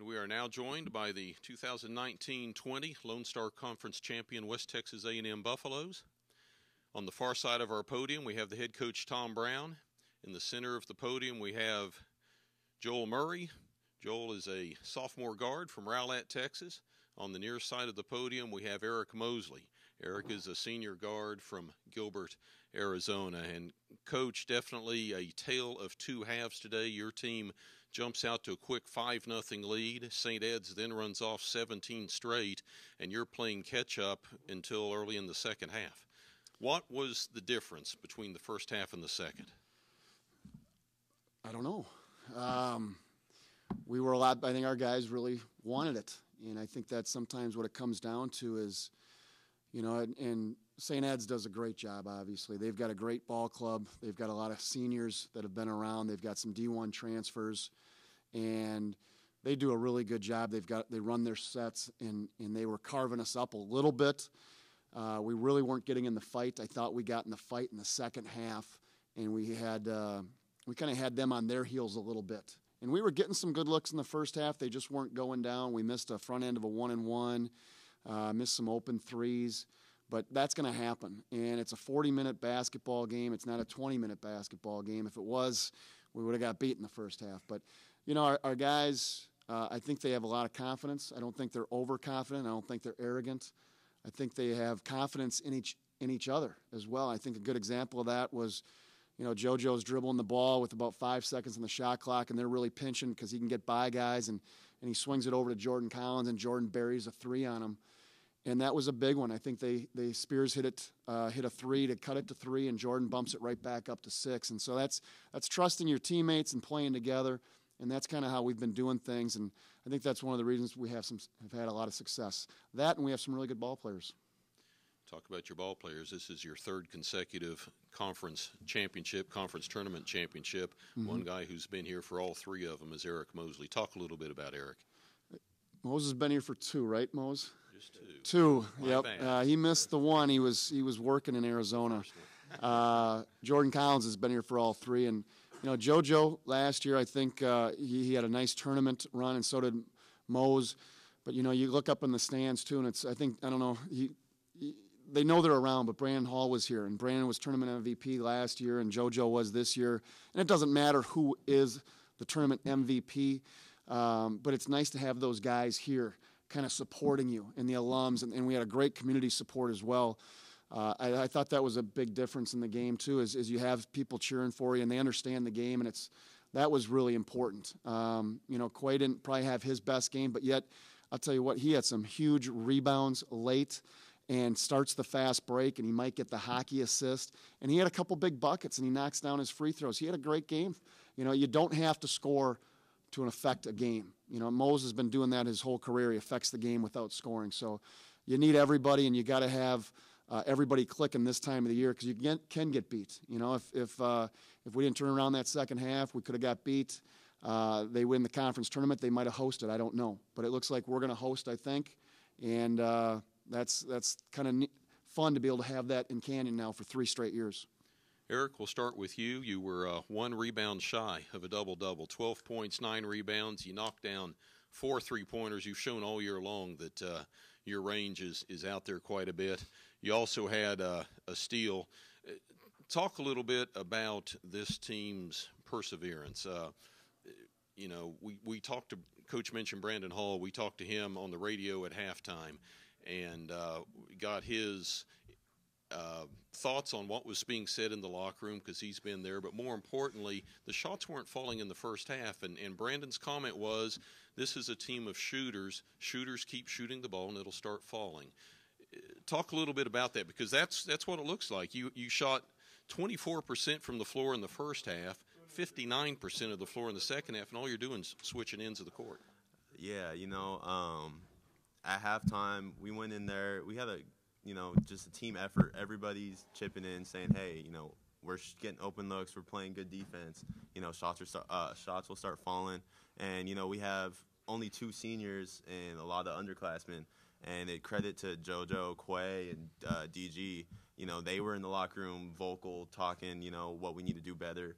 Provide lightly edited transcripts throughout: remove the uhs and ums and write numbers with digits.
We are now joined by the 2019-20 Lone Star Conference champion West Texas A&M Buffaloes. On the far side of our podium, we have the head coach Tom Brown. In the center of the podium, we have Joel Murray. Joel is a sophomore guard from Rowlett, Texas. On the near side of the podium, we have Eric Mosley. Eric is a senior guard from Gilbert, Arizona. And, Coach, definitely a tale of two halves today. Your team jumps out to a quick 5-0 lead. St. Ed's then runs off 17 straight, and you're playing catch-up until early in the second half. What was the difference between the first half and the second? I don't know. We were a lot. I think our guys really wanted it, and I think that's sometimes what it comes down to is, you know, and St. Ed's does a great job, obviously. They've got a great ball club. They've got a lot of seniors that have been around. They've got some D1 transfers, and they do a really good job. They run their sets, and they were carving us up a little bit. We really weren't getting in the fight. I thought we got in the fight in the second half, and we kind of had them on their heels a little bit. And we were getting some good looks in the first half. They just weren't going down. We missed a front end of a 1-and-1, missed some open threes. But that's going to happen. And it's a 40-minute basketball game. It's not a 20-minute basketball game. If it was, we would have got beat in the first half. But, you know, our guys, I think they have a lot of confidence. I don't think they're overconfident. I don't think they're arrogant. I think they have confidence in each other as well. I think a good example of that was, you know, JoJo's dribbling the ball with about 5 seconds on the shot clock, and they're really pinching because he can get by guys, and he swings it over to Jordan Collins, and Jordan buries a three on him. And that was a big one. I think they Spears hit a three to cut it to 3, and Jordan bumps it right back up to 6. And so that's trusting your teammates and playing together, and that's kind of how we've been doing things. And I think that's one of the reasons we have had a lot of success. That, and we have some really good ball players. Talk about your ball players. This is your third consecutive conference tournament championship. Mm-hmm. One guy who's been here for all 3 of them is Eric Mosley. Talk a little bit about Eric. Mose has been here for 2, right, Mose? Just 2. 2, yep. He missed the one. He was working in Arizona. Jordan Collins has been here for all 3. And, you know, JoJo last year, I think he had a nice tournament run, and so did Mose. But, you know, you look up in the stands, too, and they know they're around, but Brandon Hall was here, and Brandon was tournament MVP last year, and JoJo was this year. And it doesn't matter who is the tournament MVP, but it's nice to have those guys here kind of supporting you and the alums, and we had a great community support as well. I thought that was a big difference in the game, too, is you have people cheering for you, and they understand the game, and that was really important. You know, Quay didn't probably have his best game, but yet, I'll tell you what, he had some huge rebounds late and starts the fast break, and he might get the hockey assist. And he had a couple big buckets, and he knocks down his free throws. He had a great game. You know, you don't have to score to affect a game. You know, Mose has been doing that his whole career. He affects the game without scoring. So you need everybody, and you got to have everybody clicking this time of the year because you can get beat. You know, if we didn't turn around that second half, we could have got beat. They win the conference tournament. They might have hosted. I don't know. But it looks like we're going to host, I think. And that's kind of fun to be able to have that in Canyon now for 3 straight years. Eric, we'll start with you. You were 1 rebound shy of a double-double, 12 points, 9 rebounds. You knocked down 4 3-pointers. You've shown all year long that your range is out there quite a bit. You also had a steal. Talk a little bit about this team's perseverance. You know, we talked to – Coach mentioned Brandon Hall. We talked to him on the radio at halftime and got his thoughts on what was being said in the locker room because he's been there. But more importantly, the shots weren't falling in the first half. And Brandon's comment was, this is a team of shooters. Shooters keep shooting the ball and it'll start falling. Talk a little bit about that because that's what it looks like. You shot 24% from the floor in the first half, 59% of the floor in the second half, and all you're doing is switching ends of the court. Yeah, you know, at halftime, we went in there. We had just a team effort. Everybody's chipping in, saying, "Hey, you know, we're getting open looks. We're playing good defense. You know, shots will start falling." And you know, we have only 2 seniors and a lot of underclassmen. And it credit to JoJo, Quay, and DG. You know, they were in the locker room, vocal, talking. You know what we need to do better.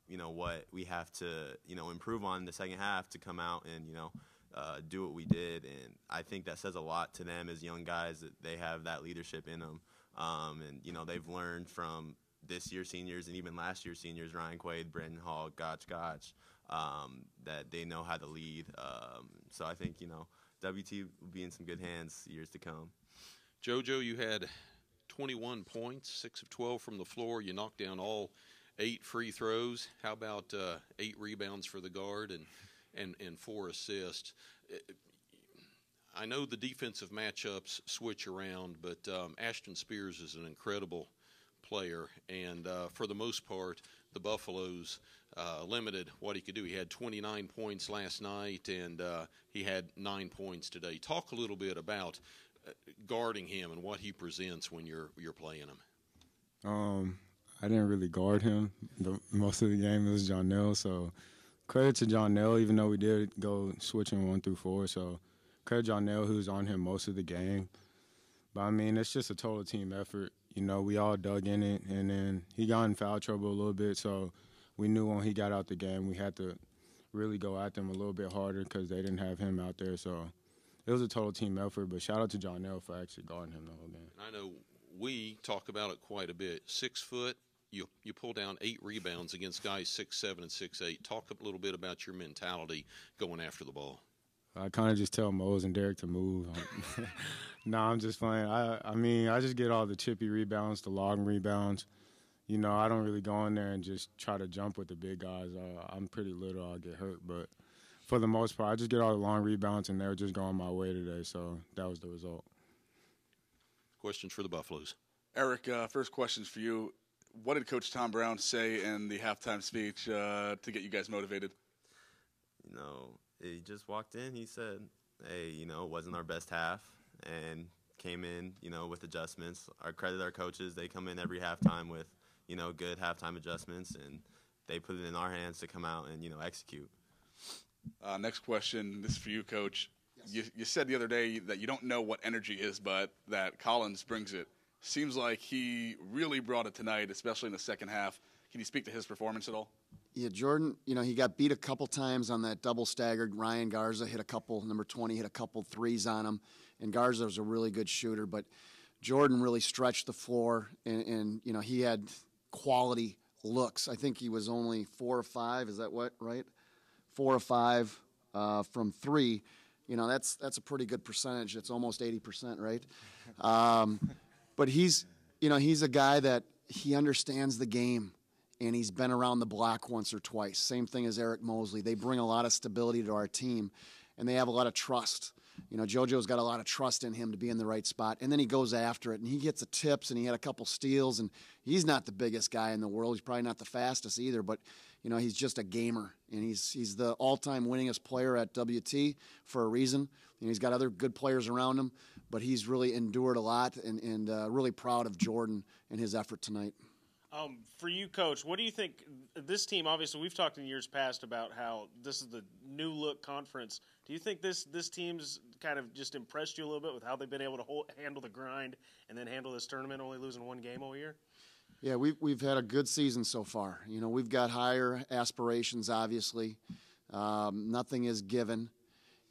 what we have to, improve on in the second half to come out and, do what we did. And I think that says a lot to them as young guys that they have that leadership in them. And, they've learned from this year's seniors and even last year's seniors, Ryan Quaid, Brandon Hall, Gotch, that they know how to lead. So I think, WT will be in some good hands years to come. JoJo, you had 21 points, 6 of 12 from the floor. You knocked down all 8 free throws. How about 8 rebounds for the guard and 4 assists? I know the defensive matchups switch around, but Ashton Spears is an incredible player, and for the most part, the Buffaloes limited what he could do. He had 29 points last night, and he had 9 points today. Talk a little bit about guarding him and what he presents when you're playing him. I didn't really guard him. Most of the game it was Johnell, so credit to Johnell, even though we did go switching 1 through 4. So credit Johnell, who was on him most of the game. But, I mean, it's just a total team effort. We all dug in it, and then he got in foul trouble a little bit, so we knew when he got out the game we had to really go at them a little bit harder because they didn't have him out there. So it was a total team effort, but shout out to Johnell for actually guarding him the whole game. I know we talk about it quite a bit. 6 foot, you pull down 8 rebounds against guys 6'7" and 6'8". Talk a little bit about your mentality going after the ball. I kind of just tell Mose and Derek to move. No, I'm just playing. I mean, I just get all the chippy rebounds, the long rebounds. I don't really go in there and just try to jump with the big guys. I'm pretty little. I'll get hurt. But for the most part, I just get all the long rebounds, and they were just going my way today. So that was the result. Questions for the Buffaloes? Eric, first question's for you. What did Coach Tom Brown say in the halftime speech to get you guys motivated? He just walked in. He said, hey, it wasn't our best half, and came in, with adjustments. I credit our coaches. They come in every halftime with, good halftime adjustments, and they put it in our hands to come out and, execute. Next question, this is for you, Coach. Yes. You said the other day that you don't know what energy is, but that Collins brings it. Seems like he really brought it tonight, especially in the second half. Can you speak to his performance at all? Yeah, Jordan, he got beat a couple times on that double staggered. Ryan Garza hit a couple, number 20 hit a couple threes on him, and Garza was a really good shooter. But Jordan really stretched the floor, and he had quality looks. I think he was only 4 or 5. Is that right? 4 or 5 from 3. That's a pretty good percentage. It's almost 80%, right? But he's a guy that he understands the game. And he's been around the block once or twice. Same thing as Eric Mosley. They bring a lot of stability to our team, and they have a lot of trust. JoJo's got a lot of trust in him to be in the right spot, and then he goes after it, and he gets the tips, and he had a couple steals, and he's not the biggest guy in the world. He's probably not the fastest either, but, he's just a gamer, and he's the all-time winningest player at WT for a reason. He's got other good players around him, but he's really endured a lot, and really proud of Jordan and his effort tonight. For you, Coach, what do you think this team, obviously we've talked in years past about how this is the new look conference. Do you think this team's kind of just impressed you a little bit with how they've been able to handle the grind and then handle this tournament, only losing 1 game all year? Yeah, we've had a good season so far. We've got higher aspirations, obviously. Nothing is given,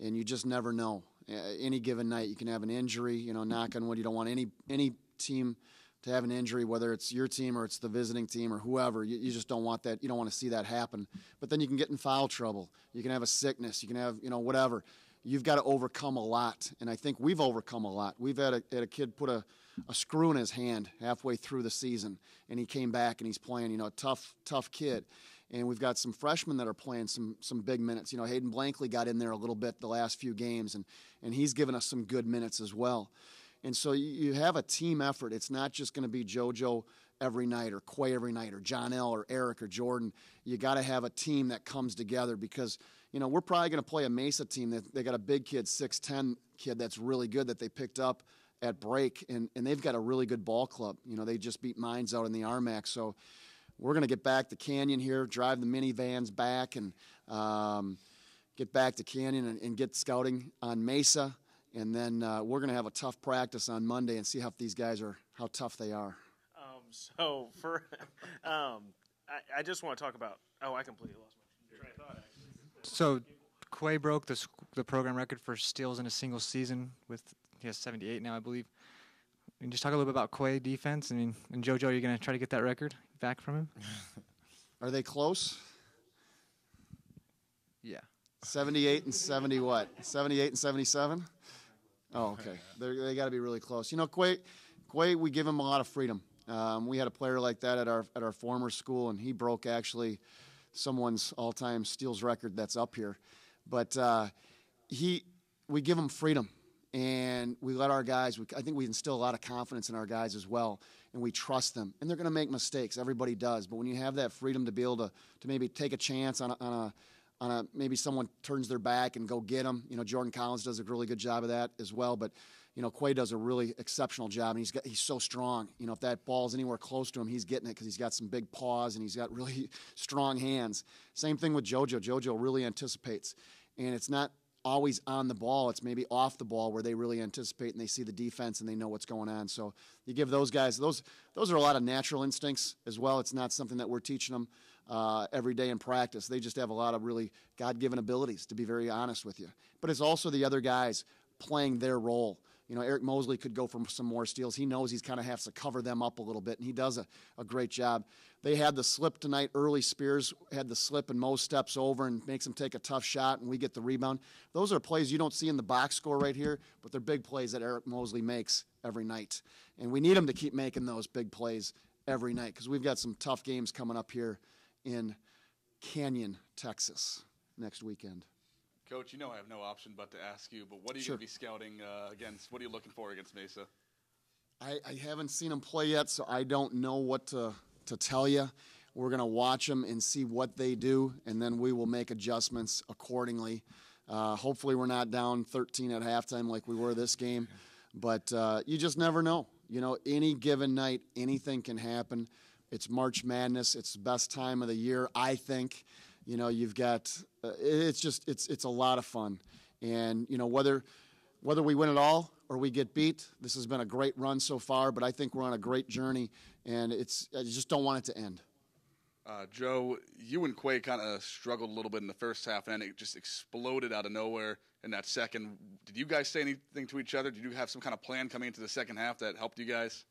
and you just never know. Any given night you can have an injury, knock on wood. You don't want any team to have an injury, whether it's your team or it's the visiting team or whoever. You just don't want that. You don't want to see that happen. But then you can get in foul trouble. You can have a sickness. You can have, whatever. You've got to overcome a lot, and I think we've overcome a lot. We've had a kid put a screw in his hand halfway through the season, and he came back and he's playing, a tough kid. And we've got some freshmen that are playing some big minutes. Hayden Blankley got in there a little bit the last few games, and he's given us some good minutes as well. And so you have a team effort. It's not just going to be JoJo every night or Quay every night or John L. or Eric or Jordan. You got to have a team that comes together because, we're probably going to play a Mesa team that they got a big kid, 6'10" kid that's really good that they picked up at break, and they've got a really good ball club. They just beat Mines out in the RMAC. So we're going to get back to Canyon here, drive the minivans back, and get back to Canyon and get scouting on Mesa. And then we're going to have a tough practice on Monday and see how these guys how tough they are. So for I just want to talk about – I completely lost my train of thought, actually. So Quay broke the program record for steals in a single season he has 78 now, I believe. And just talk a little bit about Quay defense. I mean, and JoJo, are you going to try to get that record back from him? Are they close? Yeah. 78 and 70 what? 78 and 77? Oh, okay. They got to be really close. You know, Quay, we give him a lot of freedom. We had a player like that at our former school, and he broke actually someone's all-time steals record that's up here. But we give him freedom, and we let our guys. I think we instill a lot of confidence in our guys as well, and we trust them. And they're going to make mistakes. Everybody does. But when you have that freedom to be able to maybe take a chance on a maybe someone turns their back and go get them. You know, Jordan Collins does a really good job of that as well. But you know, Quay does a really exceptional job, and he's so strong. You know, if that ball's anywhere close to him, he's getting it because he's got some big paws and he's got really strong hands. Same thing with JoJo. JoJo really anticipates, and it's not always on the ball. It's maybe off the ball where they really anticipate and they see the defense and they know what's going on. So you give those guys those are a lot of natural instincts as well. It's not something that we're teaching them every day in practice. They just have a lot of really God-given abilities, to be very honest with you. But it's also the other guys playing their role. You know, Eric Mosley could go for some more steals. He knows he's kind of has to cover them up a little bit, and he does a great job. They had the slip tonight early. Spears had the slip, and Mo steps over and makes him take a tough shot, and we get the rebound. Those are plays you don't see in the box score right here, but they're big plays that Eric Mosley makes every night. And we need him to keep making those big plays every night because we've got some tough games coming up here in Canyon, Texas next weekend. Coach, you know I have no option but to ask you, but what are you going to be scouting against? What are you looking for against Mesa? I haven't seen them play yet, so I don't know what to tell you. We're going to watch them and see what they do, and then we will make adjustments accordingly. Hopefully we're not down 13 at halftime like we were this game, but you just never know. You know, any given night, anything can happen. It's March Madness. It's the best time of the year, I think. You know, you've got it's a lot of fun, and you know whether we win it all or we get beat, this has been a great run so far. But I think we're on a great journey, and I just don't want it to end. Joe, you and Quay kind of struggled a little bit in the first half, and then it just exploded out of nowhere in that second. Did you guys say anything to each other? Did you have some kind of plan coming into the second half that helped you guys?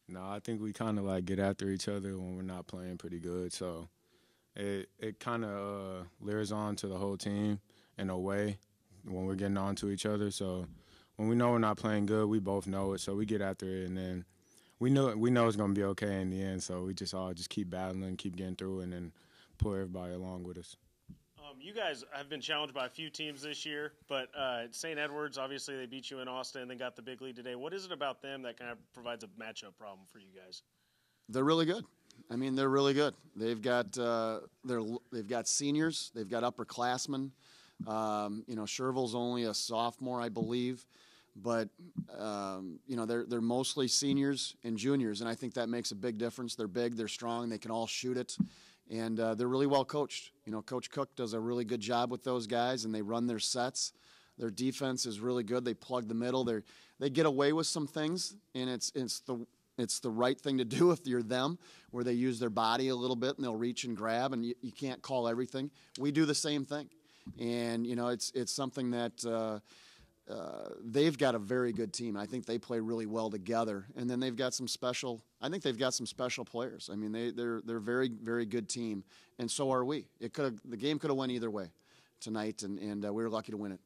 No, I think we kind of like get after each other when we're not playing pretty good, so. It kind of layers on to the whole team in a way when we're getting on to each other. So when we know we're not playing good, we both know it. So we get after it, and then we know it's going to be okay in the end. So we just all keep battling, keep getting through, and then pull everybody along with us. You guys have been challenged by a few teams this year, but St. Edwards, obviously they beat you in Austin and then got the big lead today. What is it about them that kind of provides a matchup problem for you guys? They're really good. I mean, they're really good. They've got seniors. They've got upperclassmen. You know, Sherville's only a sophomore, I believe, but you know they're mostly seniors and juniors, and I think that makes a big difference. They're big, they're strong, they can all shoot it, and they're really well coached. You know, Coach Cook does a really good job with those guys, and they run their sets. Their defense is really good. They plug the middle. They get away with some things, and it's the right thing to do if you're them, where they use their body a little bit and they'll reach and grab, and you can't call everything. We do the same thing, and you know it's something that they've got a very good team. I think they play really well together, and then they've got some special. I think they've got some special players. I mean, they're a very very good team, and so are we. The game could have went either way tonight, and we were lucky to win it.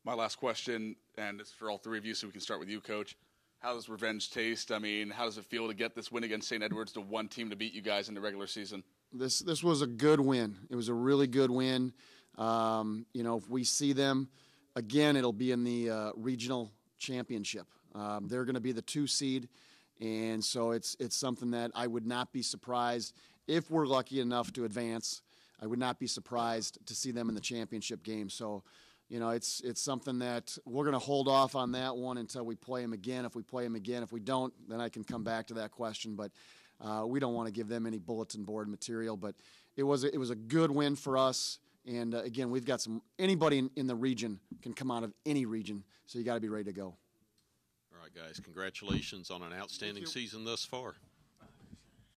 My last question, and it's for all three of you, so we can start with you, Coach. How does revenge taste? I mean, how does it feel to get this win against St. Edwards, the one team to beat you guys in the regular season? This was a good win. It was a really good win. You know, if we see them again, it'll be in the regional championship. They're going to be the 2 seed, and so it's something that I would not be surprised if we're lucky enough to advance. I would not be surprised to see them in the championship game. So. You know, it's something that we're going to hold off on that one until we play them again. If we play them again, if we don't, then I can come back to that question. But we don't want to give them any bulletin board material. But it was a good win for us. And again, we've got anybody in the region can come out of any region. So you got to be ready to go. All right, guys, congratulations on an outstanding season thus far.